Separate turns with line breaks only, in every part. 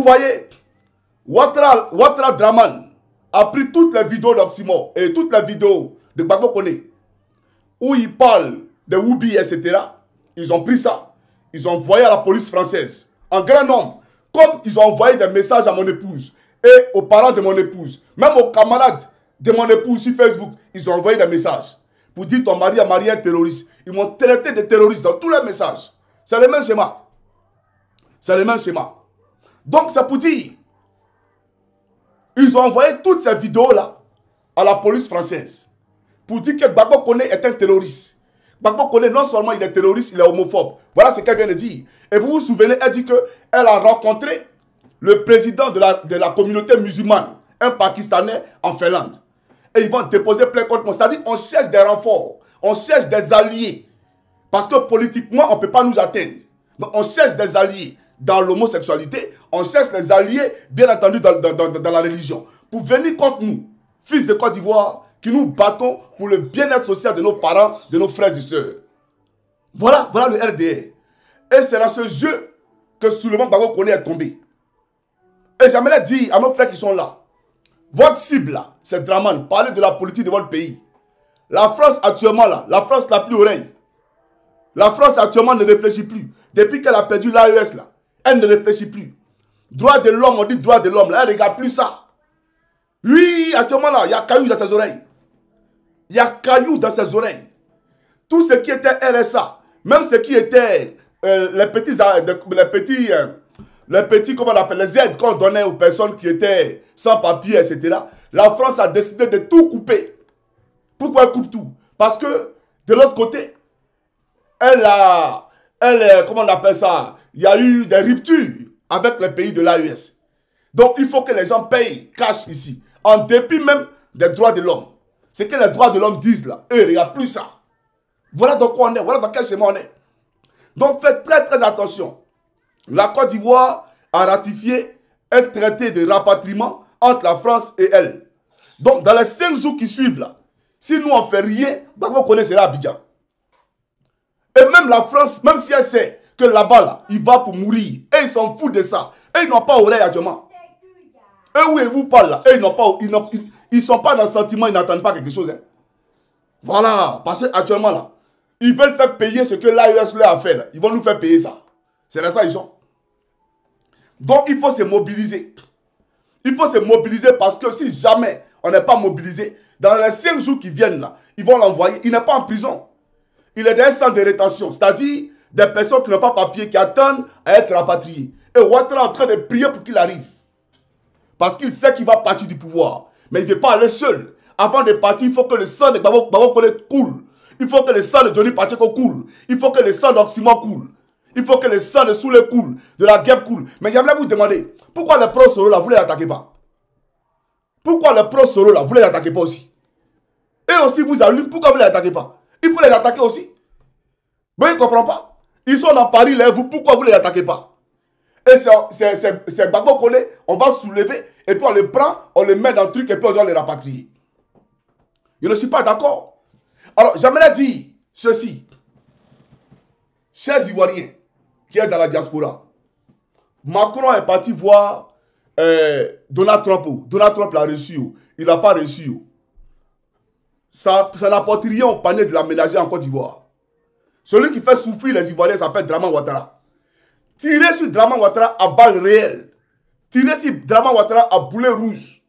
voyez, Ouattara Draman a pris toutes les vidéos d'Oximo et toutes les vidéos de Gbagbo Koné où il parle de Woubi, etc. Ils ont pris ça. Ils ont envoyé à la police française en grand nombre. Comme ils ont envoyé des messages à mon épouse et aux parents de mon épouse, même aux camarades de mon épouse sur Facebook, ils ont envoyé des messages pour dire ton mari a marié un terroriste. Ils m'ont traité de terroriste dans tous les messages. C'est le même schéma. C'est le même schéma. Donc c'est pour dire, ils ont envoyé toutes ces vidéos-là à la police française pour dire que Gbagbo Koné est un terroriste. Gbagbo Koné, non seulement il est terroriste, il est homophobe. Voilà ce qu'elle vient de dire. Et vous vous souvenez, elle dit qu'elle a rencontré le président de la communauté musulmane, un Pakistanais en Finlande. Et ils vont déposer plainte contre moi. C'est-à-dire on cherche des renforts, on cherche des alliés. Parce que politiquement, on ne peut pas nous atteindre. Donc on cherche des alliés dans l'homosexualité, on cherche des alliés, bien entendu, dans la religion. Pour venir contre nous, fils de Côte d'Ivoire, qui nous battons pour le bien-être social de nos parents, de nos frères et sœurs. Voilà le RDR. Et c'est dans ce jeu que Souleymane Gbagbo Koné est tombé. Et j'aimerais dire à nos frères qui sont là, votre cible là, c'est Draman, parlez de la politique de votre pays. La France actuellement là, la France n'a plus oreille. La France actuellement ne réfléchit plus. Depuis qu'elle a perdu l'AES là, elle ne réfléchit plus. Droit de l'homme, on dit droit de l'homme, là, elle ne regarde plus ça. Oui, actuellement là, il y a cailloux dans ses oreilles. Il y a cailloux dans ses oreilles. Tout ce qui était RSA, même ce qui était les petits, comment on appelle, les aides qu'on donnait aux personnes qui étaient sans papier, etc. La France a décidé de tout couper. Pourquoi elle coupe tout? Parce que de l'autre côté, comment on appelle ça? Il y a eu des ruptures avec les pays de l'AES. Donc il faut que les gens payent cash ici, en dépit même des droits de l'homme. Ce que les droits de l'homme disent là, eux, il n'y a plus ça. Voilà dans quoi on est, voilà dans quel schéma on est. Donc faites très très attention. La Côte d'Ivoire a ratifié un traité de rapatriement entre la France et elle. Donc dans les 5 jours qui suivent là, si nous on fait rien, Gbagbo Koné sera à Abidjan. Et même la France, même si elle sait que là-bas là, il va pour mourir, et ils s'en foutent de ça. Et ils n'ont pas oreille actuellement. Eux où ils vous parlent là, et ils ne sont pas dans le sentiment, ils n'attendent pas quelque chose. Hein. Voilà, parce qu'actuellement là, ils veulent faire payer ce que l'AES leur a fait. Là. Ils vont nous faire payer ça. C'est là ça ils sont. Donc il faut se mobiliser. Il faut se mobiliser parce que si jamais on n'est pas mobilisé, dans les 5 jours qui viennent là, ils vont l'envoyer. Il n'est pas en prison. Il est dans un centre de rétention. C'est-à-dire des personnes qui n'ont pas papier, qui attendent à être rapatriées. Et Ouattara est en train de prier pour qu'il arrive. Parce qu'il sait qu'il va partir du pouvoir. Mais il ne veut pas aller seul. Avant de partir, il faut que le sang de Gbagbo Koné coule. Il faut que le sang de Johnny Pacheco coule. Il faut que le sang d'Oximo coule. Il faut que le sang de Soule coule. De la guerre coule. Mais j'aimerais vous demander, pourquoi les pro-Soro là, vous ne les attaquez pas? Pourquoi les pro-Soro là, vous ne les attaquez pas aussi? Et aussi vous allument, pourquoi vous ne les attaquez pas? Il faut les attaquer aussi. Vous ne comprenez pas? Ils sont dans Paris, là, vous, pourquoi vous ne les attaquez pas? Et c'est Gbagbo Koné, on va soulever, et puis on le prend, on le met dans le truc, et puis on doit les rapatrier. Je ne suis pas d'accord. Alors, j'aimerais dire ceci. Chers Ivoiriens, qui est dans la diaspora, Macron est parti voir Donald Trump. Donald Trump l'a reçu. Il n'a pas reçu. Ça n'apporte rien au panier de la ménagère en Côte d'Ivoire. Celui qui fait souffrir les Ivoiriens s'appelle Draman Ouattara. Tirez sur Draman Ouattara à balles réelles. Tirez sur Draman Ouattara à boulet rouge.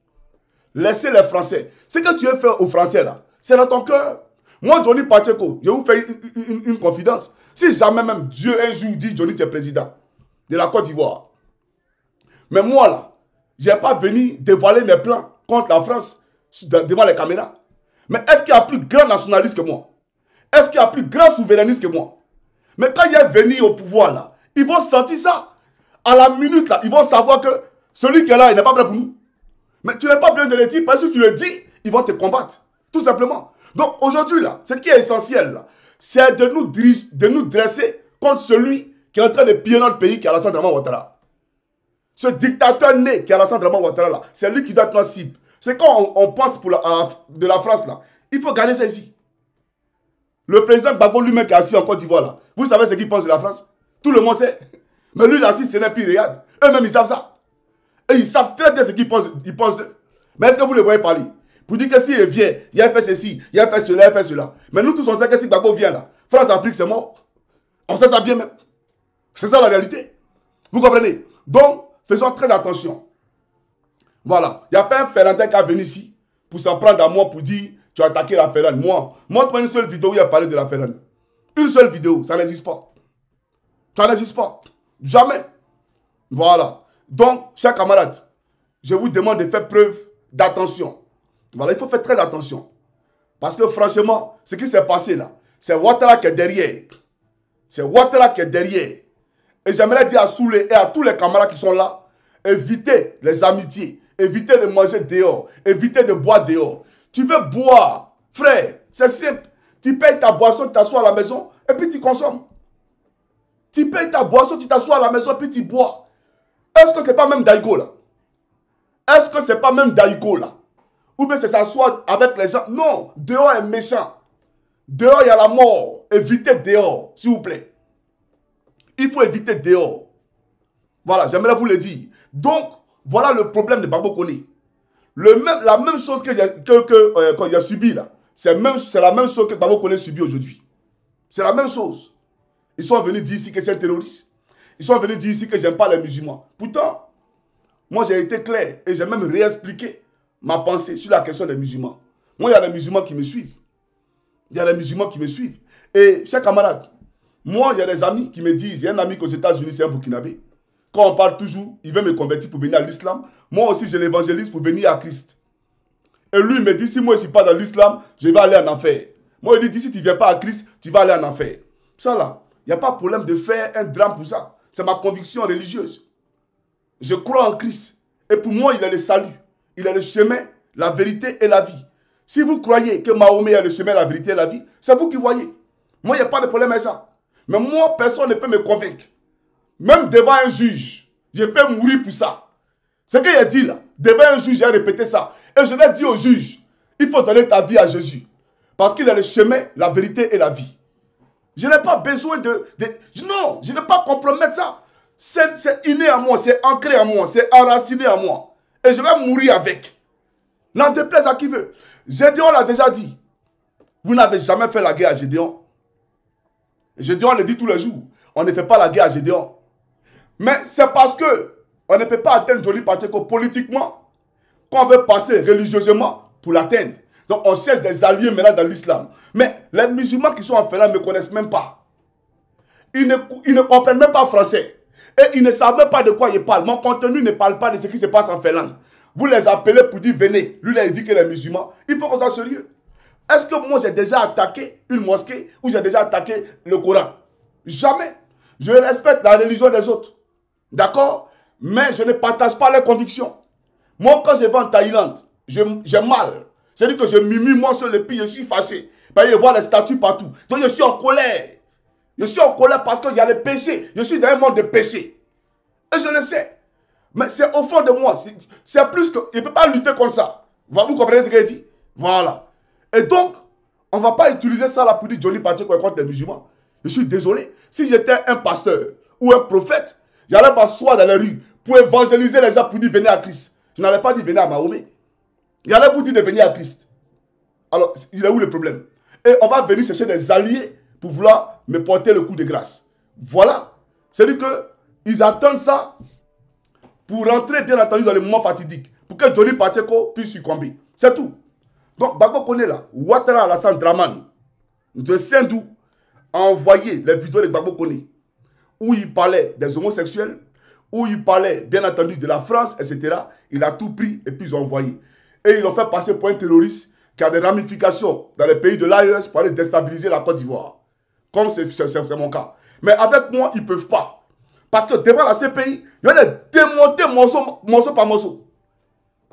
Laissez les Français. Ce que tu veux faire aux Français là, c'est dans ton cœur. Moi, Johnny Pacheco, je vous fais une confidence. Si jamais même Dieu un jour dit Johnny tu es président de la Côte d'Ivoire. Mais moi là, je n'ai pas venu dévoiler mes plans contre la France devant les caméras. Mais est-ce qu'il y a plus grand nationaliste que moi? Est-ce qu'il y a plus grand souverainiste que moi? Mais quand il est venu au pouvoir là, ils vont sentir ça. À la minute là, ils vont savoir que celui qui est là, il n'est pas prêt pour nous. Mais tu n'es pas besoin de le dire, parce que tu le dis, ils vont te combattre. Tout simplement. Donc aujourd'hui là, ce qui est essentiel là, c'est de nous dresser contre celui qui est en train de piller notre pays, qui est Alassane Draman Ouattara. Ce dictateur né qui est Alassane Draman Ouattara là, c'est lui qui doit être notre cible. C'est quand on pense de la France là, il faut garder ça ici. Le président Gbagbo lui-même qui est assis en Côte d'Ivoire là, vous savez ce qu'il pense de la France? Tout le monde sait. Mais lui là, assis, ce n'est plus, regarde. Eux-mêmes ils savent ça. Et ils savent très bien ce qu'ils pensent, d'eux. Mais est-ce que vous les voyez parler? Pour dire que s'il vient, il a fait ceci, il a fait cela, il a fait cela. Mais nous tous, on sait que si Gbagbo vient là, France-Afrique, c'est mort. On sait ça bien même. C'est ça la réalité. Vous comprenez? Donc, faisons très attention. Voilà. Il n'y a pas un Ferlandais qui a venu ici pour s'en prendre à moi pour dire tu as attaqué la Ferlande. Moi, montre-moi une seule vidéo où il a parlé de la Ferlande. Une seule vidéo, ça n'existe pas. Ça n'existe pas. Jamais. Voilà. Donc, chers camarades, je vous demande de faire preuve d'attention. Voilà, il faut faire très attention. Parce que franchement, ce qui s'est passé là, c'est Ouattara qui est derrière. C'est Ouattara qui est derrière. Et j'aimerais dire à Soulé et à tous les camarades qui sont là, évitez les amitiés, évitez de manger dehors, évitez de boire dehors. Tu veux boire, frère, c'est simple. Tu payes ta boisson, tu t'assois à la maison et puis tu consommes. Tu payes ta boisson, tu t'assois à la maison et puis tu bois. Est-ce que ce n'est pas même Daïgo là? Est-ce que ce n'est pas même Daïgo là? Ou bien c'est s'asseoir avec les gens? Non, dehors est méchant. Dehors, il y a la mort. Évitez dehors, s'il vous plaît. Il faut éviter dehors. Voilà, j'aimerais vous le dire. Donc, voilà le problème de Gbagbo Koné. La même chose qu'il a subi là, c'est la même chose que Gbagbo Koné subit aujourd'hui. C'est la même chose. Ils sont venus dire ici que c'est un terroriste. Ils sont venus dire ici que j'aime pas les musulmans. Pourtant, moi j'ai été clair et j'ai même réexpliqué ma pensée sur la question des musulmans. Moi, il y a des musulmans qui me suivent. Il y a des musulmans qui me suivent. Et, chers camarades, moi, il y a des amis qui me disent, il y a un ami qu'aux États-Unis, c'est un Burkinabé. Quand on parle toujours, il veut me convertir pour venir à l'islam. Moi aussi, je l'évangélise pour venir à Christ. Et lui, il me dit, si moi, je ne suis pas dans l'islam, je vais aller en enfer. Moi, il dit, si tu ne viens pas à Christ, tu vas aller en enfer. Ça là, il n'y a pas de problème de faire un drame pour ça. C'est ma conviction religieuse. Je crois en Christ. Et pour moi, il a le salut. Il a le chemin, la vérité et la vie. Si vous croyez que Mahomet a le chemin, la vérité et la vie, c'est vous qui voyez. Moi, il n'y a pas de problème avec ça. Mais moi, personne ne peut me convaincre. Même devant un juge, je peux mourir pour ça. Ce qu'il a dit là, devant un juge, j'ai répété ça. Et je l'ai dit au juge, il faut donner ta vie à Jésus. Parce qu'il a le chemin, la vérité et la vie. Je n'ai pas besoin non, je ne vais pas compromettre ça. C'est inné à moi, c'est ancré à moi, c'est enraciné à moi. Et je vais mourir avec. N'en déplaise à qui veut. Gédéon l'a déjà dit. Vous n'avez jamais fait la guerre à Gédéon. Gédéon le dit tous les jours. On ne fait pas la guerre à Gédéon. Mais c'est parce que on ne peut pas atteindre Johnny Pacheco politiquement qu'on veut passer religieusement pour l'atteindre. Donc on cherche des alliés maintenant dans l'islam. Mais les musulmans qui sont en Finlande ne me connaissent même pas. Ils ne comprennent même pas français. Et ils ne savent même pas de quoi ils parlent. Mon contenu ne parle pas de ce qui se passe en Finlande. Vous les appelez pour dire venez. Lui, il dit que les musulmans. Il faut qu'on soit sérieux. Est-ce que moi j'ai déjà attaqué une mosquée ou j'ai déjà attaqué le Coran? Jamais. Je respecte la religion des autres. D'accord? Mais je ne partage pas leurs convictions. Moi, quand je vais en Thaïlande, j'ai mal. C'est-à-dire que je mimie moi sur le pied, je suis fâché. Parce que je vois les statues partout. Donc je suis en colère. Je suis en colère parce que j'ai le péché. Je suis dans un monde de péché. Et je le sais. Mais c'est au fond de moi. C'est plus que... Il ne peut pas lutter contre ça. Vous comprenez ce qu'il dit? Voilà. Et donc, on ne va pas utiliser ça là pour dire Johnny Pacheco est contre les musulmans. Je suis désolé. Si j'étais un pasteur ou un prophète, j'allais m'asseoir dans les rues pour évangéliser les gens pour dire venez à Christ. Je n'allais pas dire venez à Mahomet. J'allais vous dire de venir à Christ. Alors, il est où le problème? Et on va venir chercher des alliés pour vouloir me porter le coup de grâce. Voilà. C'est-à-dire qu'ils attendent ça pour rentrer bien entendu dans le moment fatidique. Pour que Johnny Pacheco puisse succomber. C'est tout. Donc, Gbagbo Koné là, Ouattara Alassane Dramane de Saint-Dou a envoyé les vidéos de Gbagbo Koné où il parlait des homosexuels, où il parlait bien entendu de la France, etc. Il a tout pris et puis ils ont envoyé. Et ils l'ont fait passer pour un terroriste qui a des ramifications dans les pays de l'AES pour aller déstabiliser la Côte d'Ivoire. Comme c'est mon cas. Mais avec moi, ils ne peuvent pas. Parce que devant la CPI, il y en a démonté morceau par morceau.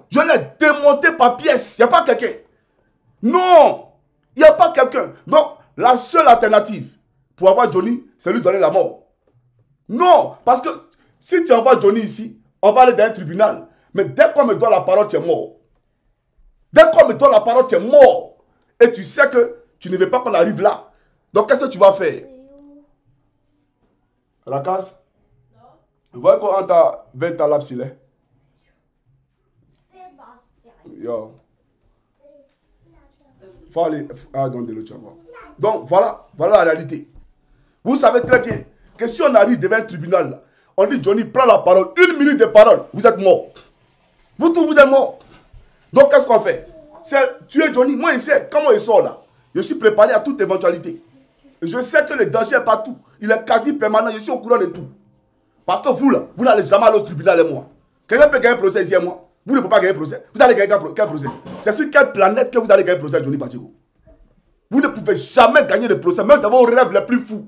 Je l'ai démonté par pièce. Il n'y a pas quelqu'un. Non, il n'y a pas quelqu'un. Donc, la seule alternative pour avoir Johnny, c'est lui donner la mort. Non, parce que si tu envoies Johnny ici, on va aller dans un tribunal. Mais dès qu'on me donne la parole, tu es mort. Dès qu'on me donne la parole, tu es mort. Et tu sais que tu ne veux pas qu'on arrive là. Donc, qu'est-ce que tu vas faire? À la casse? Non. Vous voyez qu'on t'a 20 ans là, Yo. Faut aller. Ah, donc, de l'autre, donc, voilà la réalité. Vous savez très bien que si on arrive devant un tribunal, là, on dit Johnny, prends la parole. 1 minute de parole, vous êtes mort. Vous tous, vous êtes mort. Donc, qu'est-ce qu'on fait? C'est tuer Johnny. Moi, je sais, comment il sort là, je suis préparé à toute éventualité. Je sais que le danger est partout. Il est quasi permanent. Je suis au courant de tout. Parce que vous, là, vous n'allez jamais aller au tribunal et moi. Quelqu'un peut gagner un procès ici et moi. Vous ne pouvez pas gagner un procès. Vous allez gagner quel procès? C'est sur quelle planète que vous allez gagner un procès, Johnny Pacheco? Vous ne pouvez jamais gagner de procès, même dans vos rêves les plus fous.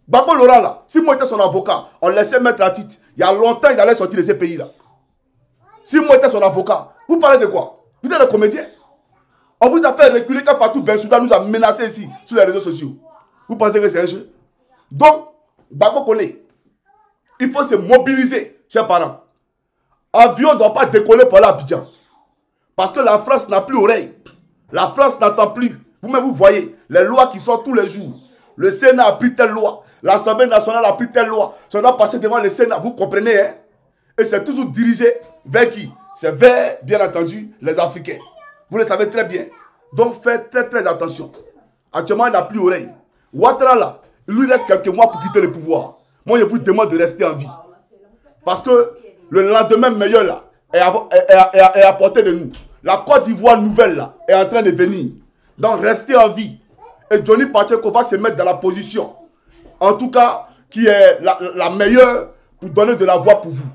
Babo Laurent, là, si moi j'étais son avocat, on laissait mettre la titre. Il y a longtemps, il allait sortir de ces pays-là. Si moi j'étais son avocat, vous parlez de quoi? Vous êtes un comédien? On vous a fait reculer quand Fatou Bensouda nous a menacés ici, sur les réseaux sociaux. Vous pensez que c'est un jeu? Donc, Babo connaît. Il faut se mobiliser, chers parents. Avion ne doit pas décoller pour aller à Abidjan. Parce que la France n'a plus oreille. La France n'entend plus. Vous-même, vous voyez les lois qui sortent tous les jours. Le Sénat a pris telle loi. L'Assemblée nationale a pris telle loi. Ça doit passer devant le Sénat. Vous comprenez, hein? Et c'est toujours dirigé vers qui? C'est vers, bien entendu, les Africains. Vous le savez très bien. Donc, faites très, très attention. Actuellement, il n'a plus oreille. Ouattara, là, il lui reste quelques mois pour quitter le pouvoir. Moi, je vous demande de rester en vie. Parce que le lendemain meilleur, là, est à portée de nous. La Côte d'Ivoire nouvelle, là, est en train de venir. Donc, restez en vie. Et Johnny Pacheco va se mettre dans la position, en tout cas, qui est la meilleure pour donner de la voix pour vous.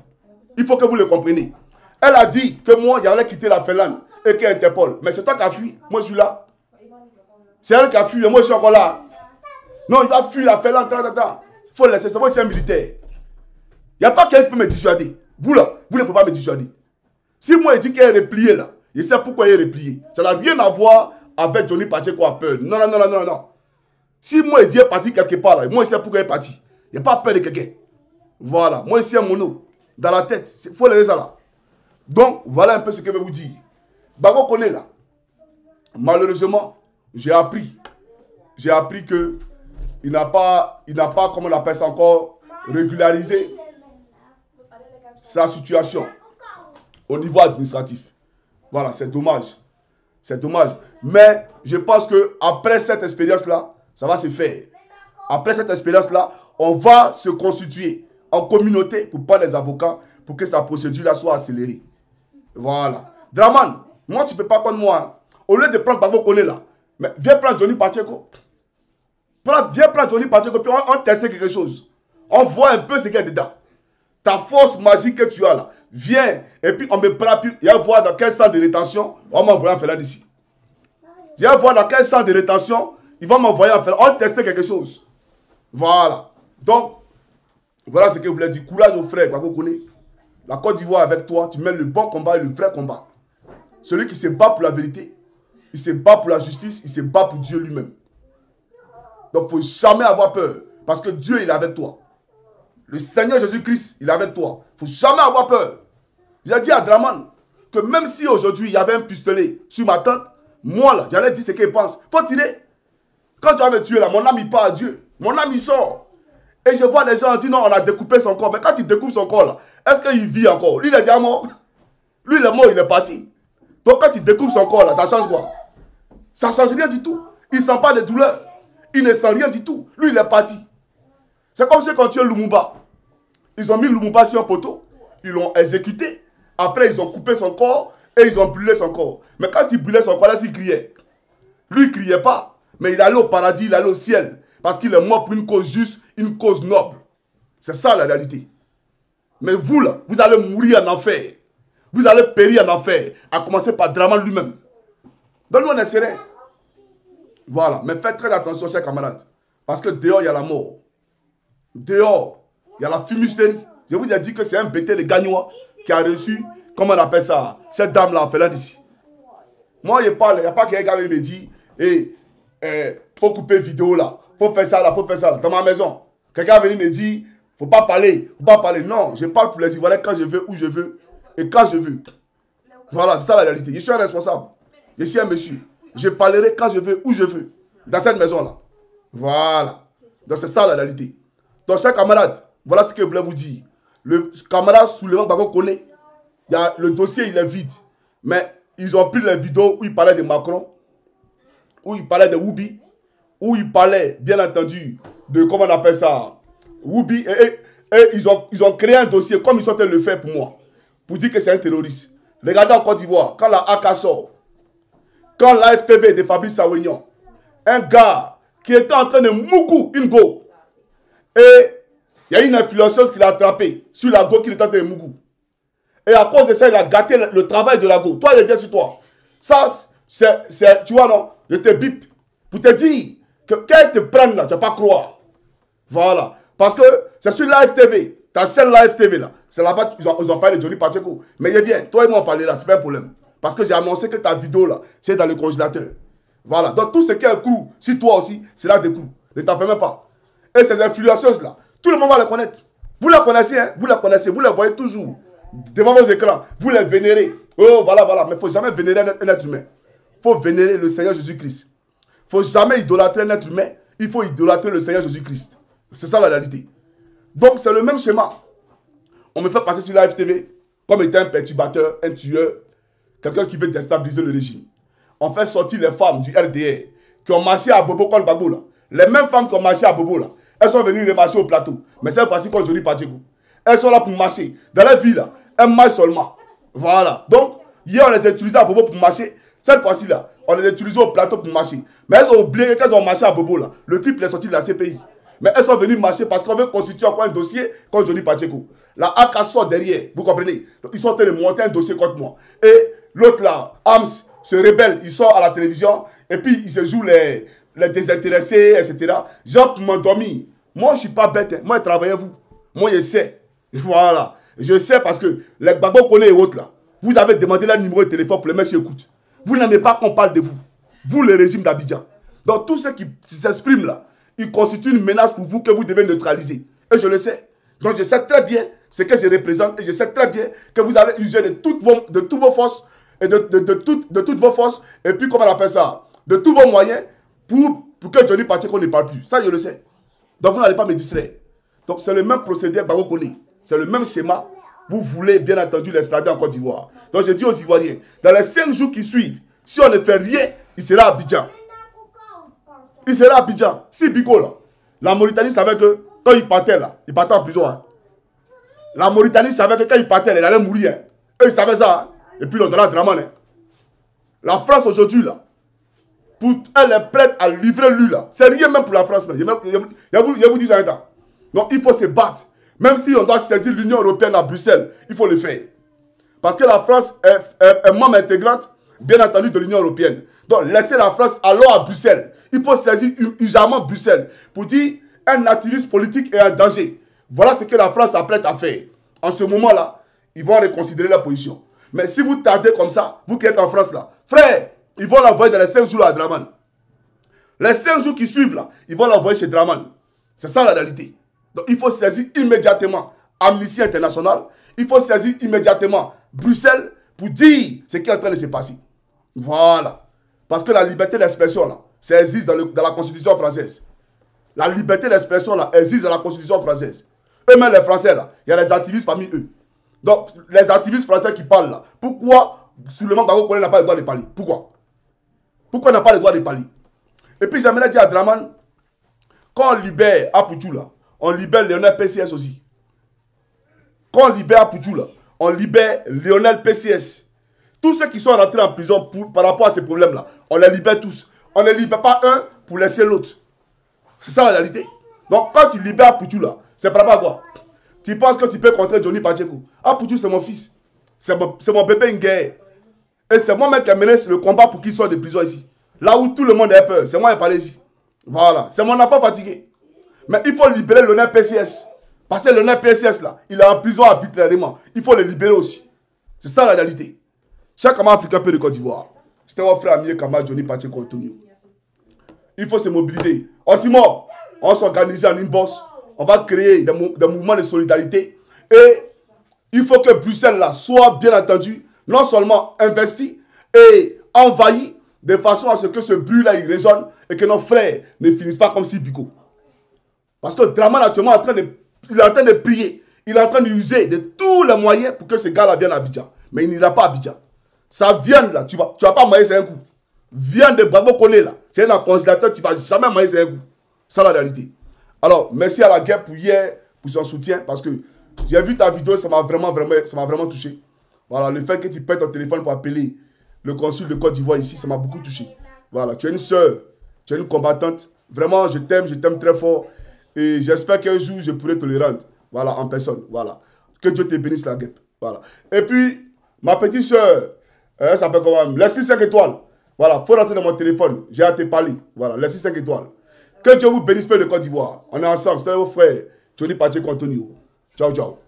Il faut que vous le compreniez. Elle a dit que moi, j'allais quitter la Finlande et qu'elle Interpol. Mais c'est toi qui as fui. Moi, je suis là. C'est elle qui a fui et moi, je suis encore là. Non, il va fuir la Finlande. Il faut laisser. C'est moi, c'est un militaire. Il n'y a pas quelqu'un qui peut me dissuader. Vous, là, vous ne pouvez pas me dissuader. Si moi, je dis qu'elle est repliée, là, je sais pourquoi elle est repliée. Ça n'a rien à voir avec Johnny Pacheco a peur. Non, non, non, non, non. Si moi, je dis qu'elle est partie quelque part, là, moi, je sais pourquoi elle est partie. Il n'y a pas peur de quelqu'un. Voilà. Moi, ici, un mono. Dans la tête. Il faut laisser ça là. Donc, voilà un peu ce que je vais vous dire. Babo connaît là. Malheureusement, j'ai appris que il n'a pas, comment on appelle ça encore, régularisé sa situation au niveau administratif. Voilà, c'est dommage. C'est dommage. Mais je pense que après cette expérience-là, ça va se faire. Après cette expérience-là, on va se constituer en communauté pour prendre les avocats pour que sa procédure-là soit accélérée. Voilà. Draman, moi, tu ne peux pas prendre moi. Hein. Au lieu de prendre Babo Koné là, mais viens prendre Johnny Pacheco. Viens prendre Johnny Pacheco, puis on teste quelque chose. On voit un peu ce qu'il y a dedans. Ta force magique que tu as là, viens, et puis on me prend, puis il va voir dans quel centre de rétention, on m'envoie en Finlande ici. Il va voir dans quel centre de rétention, il va m'envoyer en Finlande. On teste quelque chose. Voilà. Donc, voilà ce que je voulais dire. Courage aux frères, Babo Koné. La Côte d'Ivoire avec toi, tu mènes le bon combat et le vrai combat. Celui qui se bat pour la vérité, il se bat pour la justice, il se bat pour Dieu lui-même. Donc, il ne faut jamais avoir peur. Parce que Dieu, il est avec toi. Le Seigneur Jésus-Christ, il est avec toi. Il ne faut jamais avoir peur. J'ai dit à Draman que même si aujourd'hui, il y avait un pistolet sur ma tente, moi, là, j'allais dire ce qu'il pense. Il faut tirer. Quand tu vas me tuer, là, mon âme, il part à Dieu. Mon âme, il sort. Et je vois les gens dire, non, on a découpé son corps. Mais quand il découpe son corps, là, est-ce qu'il vit encore? Lui, il est déjà mort. Lui, il est mort, il est parti. Donc, quand il découpe son corps, là, ça change quoi? Ça ne change rien du tout. Il ne sent pas de douleur. Il ne sent rien du tout. Lui, il est parti. C'est comme si quand tu es Lumumba. Ils ont mis Lumumba sur un poteau. Ils l'ont exécuté. Après, ils ont coupé son corps et ils ont brûlé son corps. Mais quand ils brûlaient son corps, là, il criait. Lui, il ne criait pas. Mais il allait au paradis, il allait au ciel. Parce qu'il est mort pour une cause juste, une cause noble. C'est ça la réalité. Mais vous, là, vous allez mourir en enfer. Vous allez périr en enfer. À commencer par Draman lui-même. Donne-nous un serein. Voilà. Mais faites très attention, chers camarades. Parce que dehors, il y a la mort. Dehors, il y a la fumisterie. Je vous ai dit que c'est un bêté de Gagnois qui a reçu, comment on appelle ça, cette dame-là en Finlande ici. Moi, je parle, il n'y a pas quelqu'un qui me dit, faut couper vidéo là, faut faire ça là, faut faire ça là, dans ma maison. Quelqu'un venu me dire, faut pas parler, faut pas parler. Non, je parle pour les Ivoiriens quand je veux, où je veux, et quand je veux. Voilà, c'est ça la réalité. Je suis un responsable. Je suis un monsieur. Je parlerai quand je veux, où je veux. Dans cette maison-là. Voilà. Donc c'est ça la réalité. Donc chers camarades, voilà ce que je voulais vous dire. Le camarade Souleymane Babo Koné, le dossier il est vide. Mais ils ont pris les vidéos où il parlait de Macron, où il parlait de Woubi, où il parlait, bien entendu, de, comment on appelle ça, Woubi, et ils ont créé un dossier, comme ils sont en train de le faire pour moi, pour dire que c'est un terroriste. Regardez en Côte d'Ivoire, quand la AK sort, quand l'AFTV de Fabrice Sawignon, un gars qui était en train de moukou une go, et il y a une influenceuse qui l'a attrapé sur la go qu'il était en train de moukou. Et à cause de ça, il a gâté le travail de la go. Toi, il vient sur toi. Ça, c'est, tu vois, non, je te bip pour te dire que quand ils te prennent là, tu ne vas pas croire. Voilà. Parce que c'est sur Live TV, ta chaîne Live TV là, c'est là-bas, ils ont parlé de Johnny Pacheco. Mais il vient, toi et moi on parlait là, c'est pas un problème. Parce que j'ai annoncé que ta vidéo là, c'est dans le congélateur. Voilà. Donc tout ce qui est un coup, si toi aussi, c'est là des coups. Ne t'en fais même pas. Et ces influenceuses là, tout le monde va les connaître. Vous la connaissez, hein? Vous la connaissez, vous les voyez toujours devant vos écrans. Vous les vénérez. Oh, voilà, voilà. Mais il ne faut jamais vénérer un être humain. Il faut vénérer le Seigneur Jésus-Christ. Il ne faut jamais idolâtrer un être humain. Il faut idolâtrer le Seigneur Jésus-Christ. C'est ça la réalité. Donc c'est le même schéma. On me fait passer sur la FTV comme étant un perturbateur, un tueur, quelqu'un qui veut déstabiliser le régime. On fait sortir les femmes du RDR qui ont marché à Bobo contre Gbagbo là. Les mêmes femmes qui ont marché à Bobo là, elles sont venues remarcher au plateau. Mais cette fois-ci contre Johnny Pacheco. Elles sont là pour marcher. Dans la ville là, elles marchent seulement. Voilà. Donc, hier on les a utilisées à Bobo pour marcher. Cette fois-ci là, on les a utilisées au plateau pour marcher. Mais elles ont oublié qu'elles ont marché à Bobo là. Le type est sorti de la CPI. Mais elles sont venues marcher parce qu'on veut constituer encore un dossier contre Johnny Pacheco. La AK sort derrière, vous comprenez? Donc, ils sont en train de monter un dossier contre moi. Et l'autre là, Hams, se rebelle, il sort à la télévision et puis il se joue les désintéressés, etc. Genre pour m'endormir. Moi, je ne suis pas bête. Hein. Moi, travaillez-vous. Moi, je sais. Voilà. Je sais parce que les Gbagbo connaissent et autres là. Vous avez demandé leur numéro de téléphone pour les messieurs écoutent. Vous n'aimez pas qu'on parle de vous. Vous, le régime d'Abidjan. Donc, tous ceux qui s'expriment là, ils constituent une menace pour vous que vous devez neutraliser. Et je le sais. Donc, je sais très bien ce que je représente et je sais très bien que vous allez user de toutes vos forces et de toutes vos forces et puis, comment on appelle ça, de tous vos moyens pour que Johnny Pacheco ne parle plus. Ça, je le sais. Donc, vous n'allez pas me distraire. Donc, c'est le même procédé que Gbagbo connaît. C'est le même schéma. Vous voulez, bien entendu, l'extrader en Côte d'Ivoire. Donc, je dis aux Ivoiriens, dans les 5 jours qui suivent, si on ne fait rien, il sera à Abidjan. Il sera à Abidjan. Si Bigo, là, la Mauritanie savait que quand il partait, là, il partait en prison. Hein. La Mauritanie savait que quand il partait, il allait mourir. Hein. Eux, ils savaient ça. Hein. Et puis, ils l'ont donné à Draman. Hein. La France, aujourd'hui, là, elle est prête à livrer lui, là. C'est rien même pour la France. Je vous dis ça un temps. Donc, il faut se battre. Même si on doit saisir l'Union européenne à Bruxelles, il faut le faire. Parce que la France est membre intégrante, bien entendu, de l'Union européenne. Donc, laissez la France alors à Bruxelles. Il faut saisir urgemment Bruxelles pour dire un activiste politique est en danger. Voilà ce que la France s'apprête à faire. En ce moment-là, ils vont reconsidérer la position. Mais si vous tardez comme ça, vous qui êtes en France là, frère, ils vont l'envoyer dans les 5 jours là, à Draman. Les 5 jours qui suivent là, ils vont l'envoyer chez Draman. C'est ça la réalité. Donc il faut saisir immédiatement Amnesty International. Il faut saisir immédiatement Bruxelles pour dire ce qui est en train de se passer. Voilà. Parce que la liberté d'expression là, ça existe dans la Constitution française. La liberté d'expression là existe dans la Constitution française. Eux-mêmes les Français là, il y a des activistes parmi eux. Donc les activistes français qui parlent là, pourquoi Souleymane Gbagbo n'a pas le droit de parler? Pourquoi? Pourquoi il n'a pas le droit de parler? Et puis j'aimerais dire à Draman, quand on libère Apoutou là, on libère Lionel PCS aussi. Quand on libère Apoutou là, on libère Lionel PCS. Tous ceux qui sont rentrés en prison par rapport à ces problèmes-là, on les libère tous. On ne libère pas un pour laisser l'autre. C'est ça la réalité. Donc quand tu libères Apoutou là, c'est par rapport à quoi? Tu penses que tu peux contrer Johnny Pacheco? Apoutou c'est mon fils. C'est mon bébé Nguer. Et c'est moi-même qui ai mené le combat pour qu'il sorte de prison ici. Là où tout le monde a peur, c'est moi qui ai parlé ici. Voilà. C'est mon enfant fatigué. Mais il faut libérer Lionel PCS. Parce que Lionel PCS, là, il est en prison arbitrairement. Il faut le libérer aussi. C'est ça la réalité. Chaque Kama africain peut de Côte d'Ivoire. C'était mon frère ami Kama Johnny Pacheco Antonio. Il faut se mobiliser. Osimo, on s'organise en inbox. On va créer des mouvements de solidarité. Et il faut que Bruxelles, là, soit bien entendu, non seulement investi et envahi, de façon à ce que ce bruit-là, il résonne et que nos frères ne finissent pas comme si Bigo. Parce que Draman actuellement est en train de prier. Il est en train d'user de tous les moyens pour que ce gars-là vienne à Abidjan. Mais il n'ira pas à Abidjan. Ça viande là, tu vas pas manger, c'est un coup. Viande de Gbagbo Kone là, c'est un congélateur, tu vas jamais manger, c'est un coup. C'est la réalité. Alors, merci à la guerre pour hier, pour son soutien, parce que j'ai vu ta vidéo, ça m'a vraiment touché. Voilà, le fait que tu payes ton téléphone pour appeler le consul de Côte d'Ivoire ici, ça m'a beaucoup touché. Voilà, tu es une sœur, tu es une combattante. Vraiment, je t'aime très fort. Et j'espère qu'un jour, je pourrai te le rendre. Voilà, en personne. Voilà. Que Dieu te bénisse, la guêpe. Voilà. Et puis, ma petite sœur, elle s'appelle comment même? Laisse-lui 5 étoiles. Voilà, il faut rentrer dans mon téléphone. J'ai à te parler. Voilà, laisse-lui 5 étoiles. Que Dieu vous bénisse, peuple de Côte d'Ivoire. On est ensemble. C'est vos frères. Johnny Pacheco Antonio. Ciao, ciao.